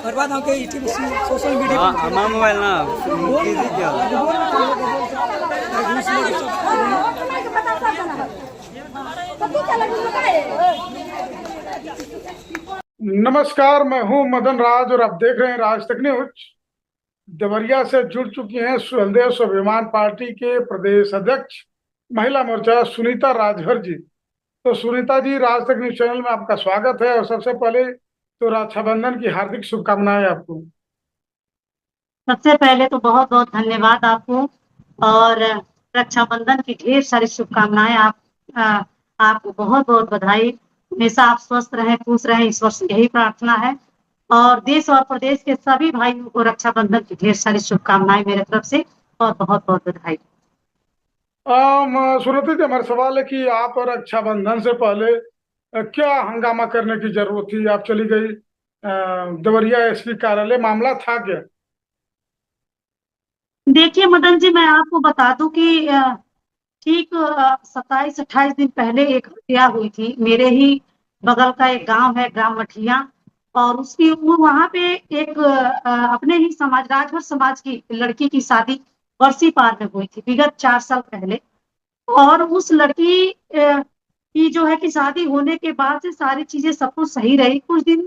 बर्बाद हो गई सोशल मीडिया हमारा मोबाइल ना नमस्कार, मैं हूं मदन राज और आप देख रहे हैं राज तक न्यूज। देवरिया से जुड़ चुकी हैं सुहेलदेव स्वाभिमान पार्टी के प्रदेश अध्यक्ष महिला मोर्चा सुनीता राजभर जी। तो सुनीता जी, राज तक न्यूज चैनल में आपका स्वागत है। और सबसे पहले तो रक्षाबंधन की हार्दिक शुभकामनाएं आपको। सबसे पहले तो बहुत बहुत धन्यवाद आपको और रक्षाबंधन की ढेर सारी शुभकामनाएं। आपको बहुत बहुत बधाई। हमेशा आप स्वस्थ रहें, खुश रहें, ईश्वर से यही प्रार्थना है। और देश और प्रदेश के सभी भाइयों को रक्षाबंधन की ढेर सारी शुभकामनाएं मेरे तरफ से और बहुत बहुत बधाई। सुनीता जी, हमारा सवाल है कि आप रक्षाबंधन से पहले क्या हंगामा करने की जरूरत थी? आप चली गई देवरिया एसपी कार्यालय, मामला था क्या? देखिए मदन जी, मैं आपको बता दूं कि ठीक 27-28 दिन पहले एक हत्या हुई थी। मेरे ही बगल का एक गांव है, ग्राम मठिया, और उसकी वहां पे एक अपने ही समाज, राजभर समाज की लड़की की शादी बरसी पार में हुई थी विगत 4 साल पहले। और उस लड़की की जो है कि शादी होने के बाद से सारी चीजें सब कुछ सही रही। कुछ दिन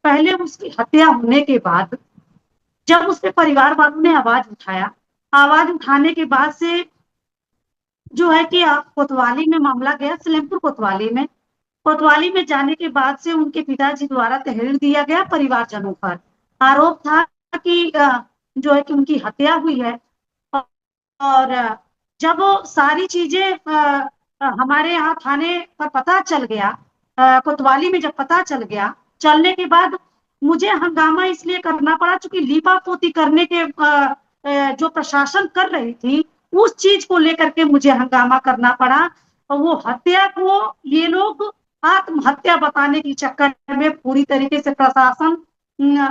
पहले उसकी हत्या होने के बाद जब उसके परिवार वालों ने आवाज उठाया, आवाज उठाने के बाद से जो है कि कोतवाली में मामला गया, सलेमपुर कोतवाली में। कोतवाली में जाने के बाद से उनके पिताजी द्वारा तहरीर दिया गया परिवारजनों पर। आरोप था कि जो है कि उनकी हत्या हुई है। और जब वो सारी चीजें हमारे यहाँ थाने पर पता चल गया, कोतवाली में जब पता चल गया, चलने के बाद मुझे हंगामा इसलिए करना पड़ा क्योंकि लीपा पोती करने के जो प्रशासन कर रही थी उस चीज को लेकर के मुझे हंगामा करना पड़ा। और वो हत्या को ये लोग आत्महत्या बताने की चक्कर में पूरी तरीके से प्रशासन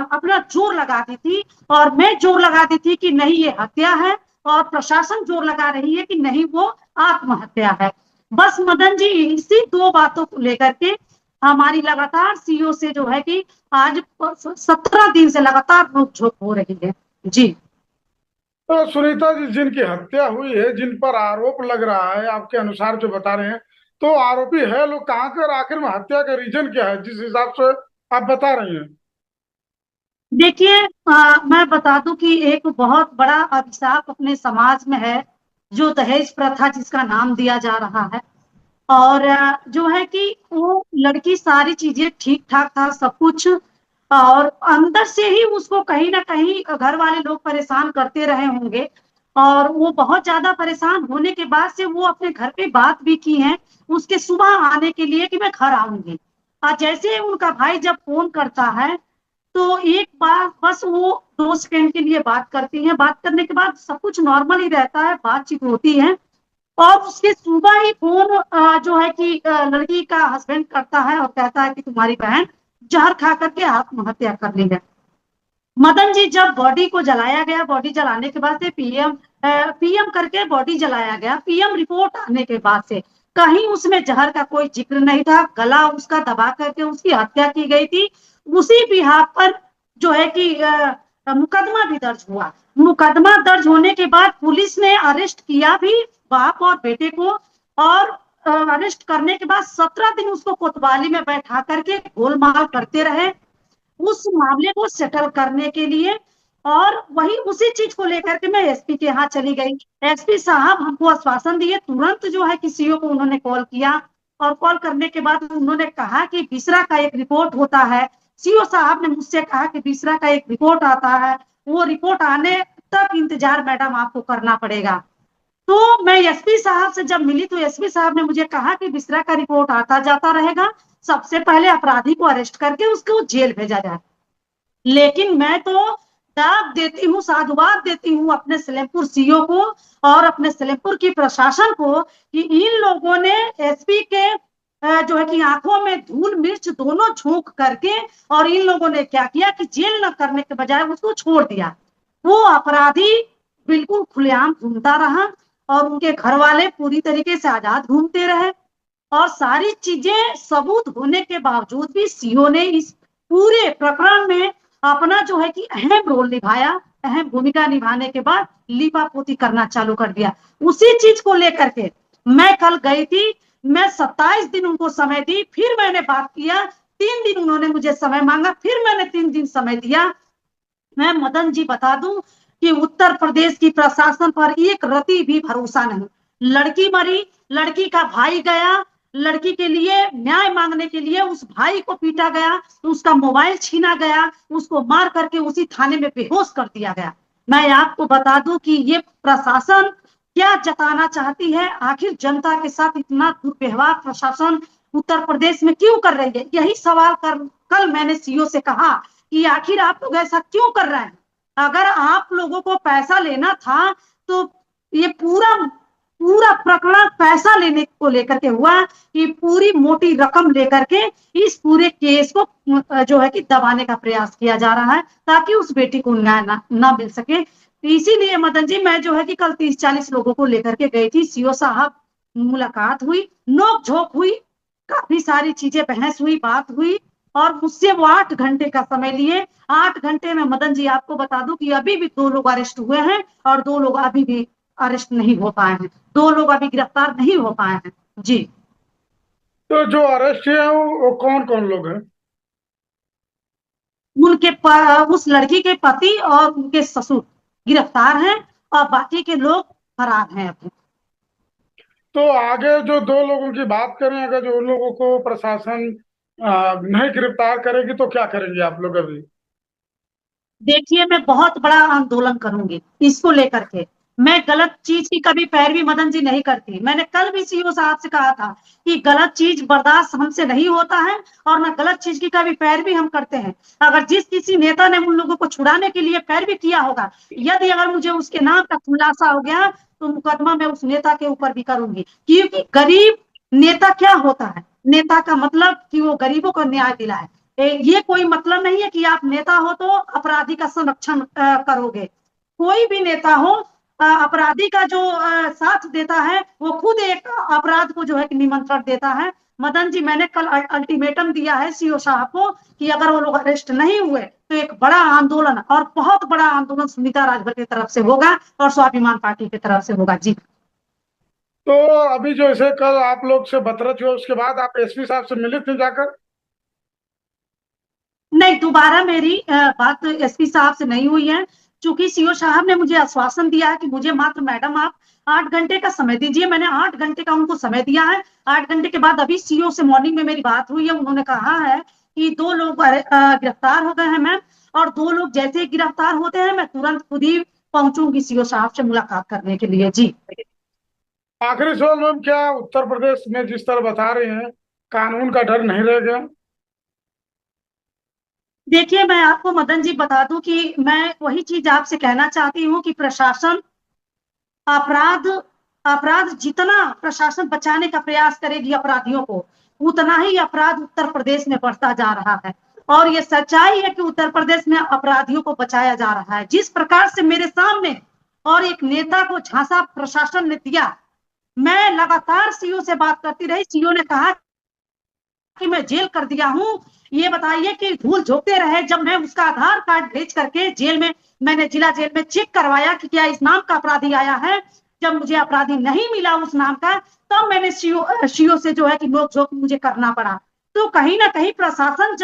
अपना जोर लगाती थी और मैं जोर लगाती थी कि नहीं ये हत्या है, और प्रशासन जोर लगा रही है कि नहीं वो आत्महत्या है। बस मदन जी, इसी 2 बातों को लेकर के हमारी लगातार सीओ से जो है कि आज 17 दिन से लगातार नोकझोंक हो रही है जी। तो सुनीता जी, जिनकी हत्या हुई है, जिन पर आरोप लग रहा है, आपके अनुसार जो बता रहे हैं, तो आरोपी है लोग कहाँ के और आखिर में हत्या का रीजन क्या है जिस हिसाब से आप बता रही हैं? देखिए, मैं बता दूं कि एक बहुत बड़ा अभिशाप अपने समाज में है, जो दहेज प्रथा जिसका नाम दिया जा रहा है। और जो है कि वो लड़की सारी चीजें ठीक ठाक था, सब कुछ, और अंदर से ही उसको कहीं ना कहीं घर वाले लोग परेशान करते रहे होंगे। और वो बहुत ज्यादा परेशान होने के बाद से वो अपने घर पे बात भी की है उसके सुबह आने के लिए कि मैं घर आऊंगी। और जैसे उनका भाई जब फोन करता है तो एक बार बस वो 2 सेकंड के लिए बात करती हैं। बात करने के बाद सब कुछ नॉर्मल ही रहता है, बातचीत होती है। और उसके सुबह ही फोन जो है कि लड़की का हस्बैंड करता है और कहता है कि तुम्हारी बहन जहर खा करके आत्महत्या कर ली है। मदन जी, जब बॉडी को जलाया गया, बॉडी जलाने के बाद से पीएम करके बॉडी जलाया गया, पीएम रिपोर्ट आने के बाद से कहीं उसमें जहर का कोई जिक्र नहीं था। गला उसका दबा करके उसकी हत्या की गई थी। उसी बिहाफ पर जो है कि मुकदमा भी दर्ज हुआ। मुकदमा दर्ज होने के बाद पुलिस ने अरेस्ट किया भी बाप और बेटे को, और अरेस्ट करने के बाद 17 दिन उसको कोतवाली में बैठा करके गोलमाल करते रहे उस मामले को सेटल करने के लिए। और वही उसी चीज को लेकर के मैं एसपी के यहाँ चली गई। एसपी साहब हमको आश्वासन दिए, तुरंत जो है कि सीओ को उन्होंने कॉल किया, और कॉल करने के बाद उन्होंने कहा कि बिसरा का एक रिपोर्ट होता है। सीओ साहब ने मुझसे कहा कि बिसरा का एक रिपोर्ट आता है, वो रिपोर्ट आने तक इंतजार मैडम आपको करना पड़ेगा। तो मैं एसपी साहब से जब मिली तो एसपी साहब ने मुझे कहा कि बिस्रा का रिपोर्ट आता जाता रहेगा, सबसे पहले अपराधी को अरेस्ट करके उसको जेल भेजा जाए। लेकिन मैं तो दाद देती हूँ, साधुवाद देती हूँ अपने सलेमपुर सीओ को और अपने सलेमपुर की प्रशासन को कि इन लोगों ने एसपी के जो है कि आंखों में धूल मिर्च दोनों झोंक करके और इन लोगों ने क्या किया कि जेल न करने के बजाय उसको छोड़ दिया। वो अपराधी बिल्कुल खुलेआम घूमता रहा और उनके घर वाले पूरी तरीके से आजाद घूमते रहे और सारी चीजें सबूत होने के बावजूद भी सीओ ने इस पूरे प्रकरण में अपना जो है कि अहम रोल निभाया। अहम भूमिका निभाने के बाद लीपापोती करना चालू कर दिया। उसी चीज को लेकर के मैं कल गई थी, मैं 27 दिन उनको समय दी, फिर मैंने बात किया, 3 दिन उन्होंने मुझे समय मांगा, फिर मैंने 3 दिन समय दिया। मैं मदन जी बता दूं कि उत्तर प्रदेश की प्रशासन पर एक रति भी भरोसा नहीं। लड़की मरी, लड़की का भाई गया, लड़की के लिए न्याय मांगने के लिए उस भाई को पीटा गया, उसका मोबाइल छीना गया, उसको मार करके उसी थाने में बेहोश कर दिया गया। मैं आपको बता दूं कि ये प्रशासन क्या जताना चाहती है, आखिर जनता के साथ इतना दुर्व्यवहार प्रशासन उत्तर प्रदेश में क्यों कर रही है? यही सवाल कल मैंने सीओ से कहा कि आखिर आप लोग ऐसा क्यों कर रहे हैं? अगर आप लोगों को पैसा लेना था तो ये पूरा प्रकरण पैसा लेने को लेकर के हुआ कि पूरी मोटी रकम लेकर के इस पूरे केस को जो है कि दबाने का प्रयास किया जा रहा है ताकि उस बेटी को न्याय ना मिल सके। इसीलिए मदन जी मैं जो है कि कल 30-40 लोगों को लेकर के गई थी। सीओ साहब मुलाकात हुई, नोक झोंक हुई, काफी सारी चीजें बहस हुई, बात हुई और मुझसे वो 8 घंटे का समय लिए। 8 घंटे में मदन जी आपको बता दूं कि अभी भी 2 लोग अरेस्ट हुए हैं और 2 लोग अभी भी अरेस्ट नहीं हो पाए हैं, 2 लोग अभी गिरफ्तार नहीं हो पाए हैं। जी, तो जो अरेस्ट है वो कौन कौन लोग हैं? उस लड़की के पति और उनके ससुर गिरफ्तार हैं और बाकी के लोग फरार हैं अभी। तो आगे जो 2 लोगों की बात करें, अगर जो उन लोगों को प्रशासन नहीं गिरफ्तार करेगी तो क्या करेंगे आप लोग अभी? देखिए मैं बहुत बड़ा आंदोलन करूंगी इसको लेकर के। मैं गलत चीज की कभी पैरवी मदन जी नहीं करती। मैंने कल भी सीओ साहब से कहा था कि गलत चीज बर्दाश्त हमसे नहीं होता है और ना गलत चीज की कभी पैरवी हम करते हैं। अगर जिस किसी नेता ने उन लोगों को छुड़ाने के लिए पैरवी किया होगा, यदि अगर मुझे उसके नाम का खुलासा हो गया तो मुकदमा मैं उस नेता के ऊपर भी करूंगी। क्योंकि गरीब नेता क्या होता है? नेता का मतलब कि वो गरीबों को न्याय दिलाए। ये कोई मतलब नहीं है कि आप नेता हो तो अपराधी का संरक्षण करोगे। कोई भी नेता हो अपराधी का जो साथ देता है वो खुद एक अपराध को जो है कि निमंत्रण देता है। मदन जी मैंने कल अल्टीमेटम दिया है सीओ साहब को कि अगर वो लोग अरेस्ट नहीं हुए तो एक बड़ा आंदोलन और बहुत बड़ा आंदोलन सुनीता राजभर की तरफ से होगा और स्वाभिमान पार्टी की तरफ से होगा। जी, तो अभी जो ऐसे कल आप लोग से बतरत हुआ उसके बाद आप एसपी साहब से मिले थे जाकर? नहीं, दोबारा मेरी बात एसपी साहब से नहीं हुई है। चूंकि सीओ साहब ने मुझे आश्वासन दिया है कि मुझे मात्र मैडम आप 8 घंटे का समय दीजिए। मैंने 8 घंटे का उनको समय दिया है। 8 घंटे के बाद अभी सीओ से मॉर्निंग में मेरी बात हुई है। उन्होंने कहा है कि 2 लोग गिरफ्तार हो गए हैं मैम, और 2 लोग जैसे ही गिरफ्तार होते हैं मैं तुरंत खुद ही पहुंचूंगी सीओ साहब से मुलाकात करने के लिए। जी, आखिरी सवाल मैम, क्या उत्तर प्रदेश में जिस तरह बता रहे हैं कानून का डर नहीं रह गया? देखिए मैं आपको मदन जी बता दूं कि मैं वही चीज आपसे कहना चाहती हूँ कि प्रशासन अपराध अपराध जितना प्रशासन बचाने का प्रयास करेगी अपराधियों को, उतना ही अपराध उत्तर प्रदेश में बढ़ता जा रहा है। और ये सच्चाई है कि उत्तर प्रदेश में अपराधियों को बचाया जा रहा है। जिस प्रकार से मेरे सामने और एक नेता को झांसा प्रशासन ने दिया, मैं लगातार सीओ से बात करती रही। सीओ ने कहा कि मैं जेल कर दिया हूं। ये बताइए कि धूल झोंकते रहे। जब मैं उसका आधार कार्ड भेज करके जेल में मैंने जिला जेल में चेक करवाया कि क्या इस नाम का अपराधी आया है, जब मुझे अपराधी नहीं मिला उस नाम का, तब मैंने सीओ से जो है कि नोक झोंक मुझे करना पड़ा। तो कहीं ना कहीं प्रशासन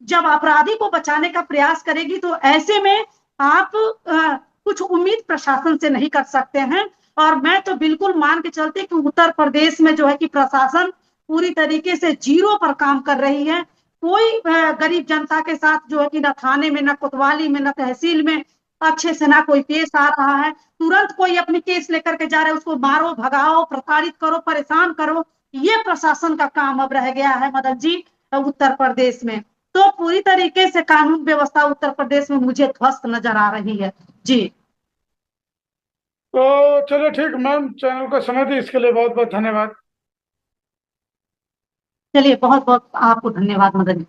जब अपराधी को बचाने का प्रयास करेगी तो ऐसे में आप कुछ उम्मीद प्रशासन से नहीं कर सकते हैं। और मैं तो बिल्कुल मान के चलती कि उत्तर प्रदेश में जो है कि प्रशासन पूरी तरीके से जीरो पर काम कर रही है। कोई गरीब जनता के साथ जो है कि न थाने में, न कोतवाली में, न तहसील में अच्छे से ना कोई पेश आ रहा है। तुरंत कोई अपनी केस लेकर के जा रहा है, उसको मारो, भगाओ, प्रताड़ित करो, परेशान करो, ये प्रशासन का काम अब रह गया है मदन जी उत्तर प्रदेश में। तो पूरी तरीके से कानून व्यवस्था उत्तर प्रदेश में मुझे ध्वस्त नजर आ रही है जी। तो चलिए ठीक मैम, चैनल को समय दी इसके लिए बहुत बहुत धन्यवाद। चलिए, बहुत बहुत आपको धन्यवाद मदन जी।